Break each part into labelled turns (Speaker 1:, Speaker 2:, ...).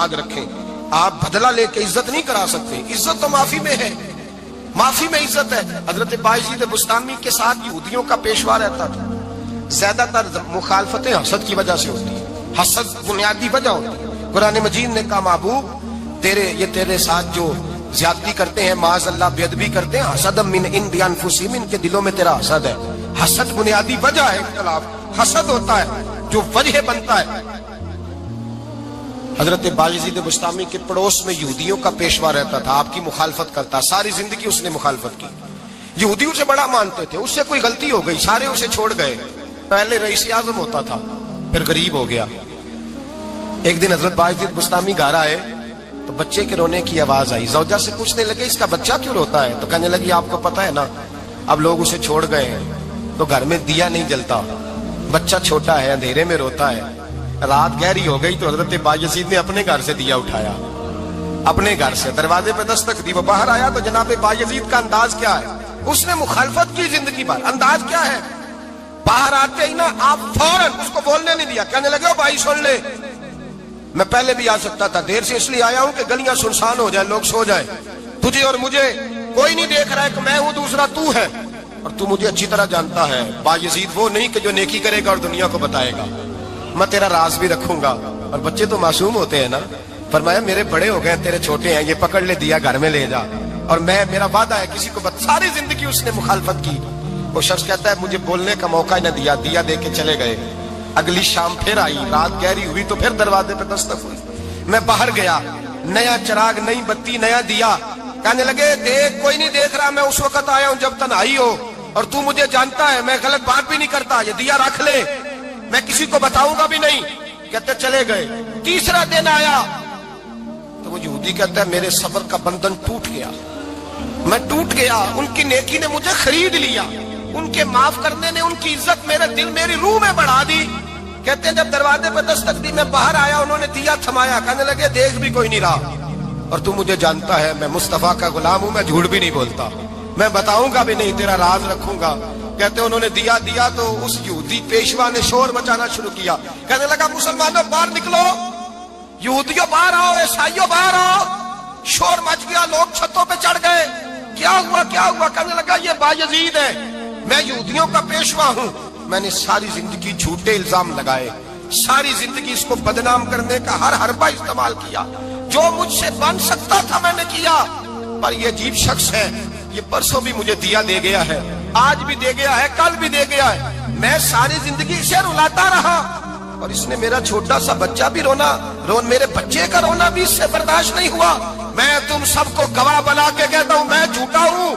Speaker 1: یاد رکھیں آپ بدلہ لے کے عزت نہیں کرا سکتے، عزت تو معافی میں ہے، معافی میں عزت ہے۔ حضرت بایزید بستامی کے ساتھ یہودیوں کا پیشوا رہتا تھا، زیادہ تر مخالفتیں حسد کی وجہ سے ہوتی ہیں، حسد بنیادی وجہ ہوتی ہے۔ قرآن مجید نے کہا محبوب تیرے ساتھ جو زیادتی کرتے ہیں، معاذ اللہ بے ادبی کرتے ہیں، حسد من عند انفسہم، ان کے دلوں میں تیرا حسد ہے۔ حسد بنیادی وجہ ہے اختلاف، حسد ہوتا ہے جو وجہ بنتا ہے۔ حضرت بایزید بستامی کے پڑوس میں یہودیوں کا پیشوا رہتا تھا، آپ کی مخالفت کرتا، ساری زندگی اس نے مخالفت کی، یہودی اسے بڑا مانتے تھے، اس سے کوئی غلطی ہو گئی سارے اسے چھوڑ گئے، پہلے رئیس اعظم ہوتا تھا پھر غریب ہو گیا۔ ایک دن حضرت بایزید بستامی گھر آئے تو بچے کے رونے کی آواز آئی، زوجہ سے پوچھنے لگے اس کا بچہ کیوں روتا ہے؟ تو کہنے لگی آپ کو پتہ ہے نا اب لوگ اسے چھوڑ گئے ہیں تو گھر میں دیا نہیں جلتا، بچہ چھوٹا ہے اندھیرے میں روتا ہے۔ رات گہری ہو گئی تو حضرت بایزید نے اپنے گھر سے دیا اٹھایا، اپنے گھر سے دروازے پہ دستک دی، وہ باہر آیا تو جناب بایزید کا انداز کیا ہے؟ اس نے مخالفت کی زندگی بھر، انداز کیا ہے؟ باہر آتے ہی نا آپ فوراً اس کو بولنے نہیں دیا، کہنے لگے بھائی سن لے میں پہلے بھی آ سکتا تھا، دیر سے اس لیے آیا ہوں کہ گلیاں سنسان ہو جائیں، لوگ سو جائیں، تجھے اور مجھے کوئی نہیں دیکھ رہا ہے کہ میں ہوں دوسرا تو ہے، اور تو مجھے اچھی طرح جانتا ہے بایزید وہ نہیں کہ جو نیکی کرے گا اور دنیا کو بتائے گا، میں تیرا راز بھی رکھوں گا۔ اور بچے تو معصوم ہوتے ہیں نا، فرمایا میرے بڑے ہو گئے تیرے چھوٹے ہیں، یہ پکڑ لے دیا گھر میں لے جا، اور میرا وعدہ ہے کسی کو ساری زندگی اس نے مخالفت کی۔ وہ شخص کہتا ہے مجھے بولنے کا موقع نہ دیا، دیا دے کے چلے گئے۔ اگلی شام پھر آئی، رات گہری ہوئی تو پھر دروازے پہ دستک ہوئی، میں باہر گیا، نیا چراغ، نئی بتی، نیا دیا، کہنے لگے دیکھ کوئی نہیں دیکھ رہا، میں اس وقت آیا ہوں جب تنہائی ہو اور تو مجھے جانتا ہے، میں غلط بات بھی نہیں کرتا، یہ دیا رکھ لے، میں کسی کو بتاؤں گا بھی نہیں۔ کہتے چلے گئے۔ تیسرا دن آیا تو وہ یہودی کہتا ہے میرے صبر کا بندھن ٹوٹ گیا، میں ٹوٹ گیا، ان کی نیکی نے مجھے خرید لیا، ان کے معاف کرنے نے ان کی عزت میرے دل میری روح میں بڑھا دی۔ کہتے ہیں جب دروازے پہ دستک دی میں باہر آیا، انہوں نے دیا تھمایا، کہنے لگے دیکھ بھی کوئی نہیں رہا، اور تو مجھے جانتا ہے میں مصطفیٰ کا غلام ہوں، میں جھوٹ بھی نہیں بولتا، میں بتاؤں گا بھی نہیں، تیرا راز رکھوں گا۔ کہتے ہیں انہوں نے دیا تو اس یہودی پیشوا نے شور مچانا شروع کیا، کہنے لگا مسلمانوں باہر نکلو، یہودیوں باہر آؤ، عیسائیوں باہر آؤ۔ شور مچ گیا، لوگ چھتوں پہ چڑھ گئے، کیا ہوا کیا ہوا؟ کہنے لگا یہ بایزید ہے، میں یہودیوں کا پیشوا ہوں، میں نے ساری زندگی جھوٹے الزام لگائے، ساری زندگی اس کو بدنام کرنے کا ہر حربہ استعمال کیا، جو مجھ سے بن سکتا تھا میں نے کیا، پر یہ عجیب شخص ہے، یہ پرسوں بھی مجھے دیا دے گیا ہے، آج بھی دے گیا ہے، کل بھی دے گیا ہے، میں ساری زندگی اسے رلاتا رہا، اور اس نے میرا چھوٹا سا بچہ بھی میرے بچے کا رونا بھی اس سے برداشت نہیں ہوا۔ میں تم سب کو گواہ بنا کے کہتا ہوں میں جھوٹا ہوں،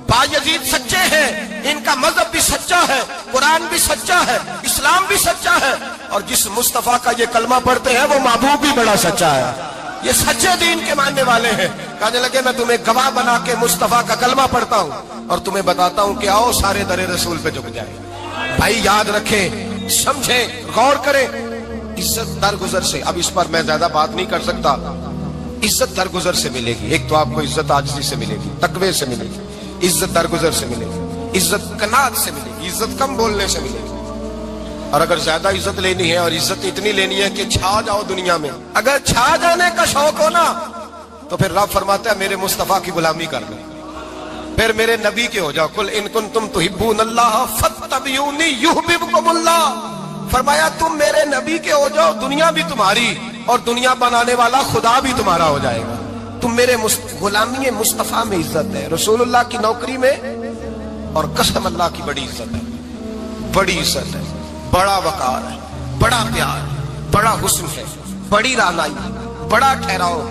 Speaker 1: بایزید سچے ہیں، ان کا مذہب بھی سچا ہے، قرآن بھی سچا ہے، اسلام بھی سچا ہے، اور جس مصطفیٰ کا یہ کلمہ پڑھتے ہیں وہ محبوب بھی بڑا سچا ہے، یہ سچے دین کے ماننے والے ہیں۔ کہنے لگے میں تمہیں گواہ بنا کے مصطفیٰ کا کلمہ پڑھتا ہوں اور تمہیں بتاتا ہوں کہ آؤ سارے در رسول پہ جھک جائیں۔ بھائی یاد رکھیں، سمجھیں، غور کریں، عزت درگزر سے، اب اس پر میں زیادہ بات نہیں کر سکتا، عزت درگزر سے ملے گی۔ ایک تو آپ کو عزت عاجزی سے ملے گی، تقوی سے ملے گی، عزت درگزر سے ملے گی، عزت قناعت سے ملے گی، عزت کم بولنے سے ملے گی۔ اور اگر زیادہ عزت لینی ہے اور عزت اتنی لینی ہے کہ چھا جاؤ دنیا میں، اگر چھا جانے کا شوق ہو نا تو پھر رب فرماتا ہے میرے مصطفیٰ کی غلامی کر لو، پھر میرے نبی کے ہو جاؤ، قل ان کنتم تحبون اللہ فاتبعونی یحببکم اللہ۔ فرمایا تم میرے نبی کے ہو جاؤ، دنیا بھی تمہاری اور دنیا بنانے والا خدا بھی تمہارا ہو جائے گا۔ تم میرے غلامی مصطفیٰ میں عزت ہے، رسول اللہ کی نوکری میں، اور قسم اللہ کی بڑی عزت ہے، بڑی عزت ہے، بڑا وقار ہے، بڑا پیار ہے، بڑا حسن ہے، بڑی رعنائی، بڑا ٹھہراؤ،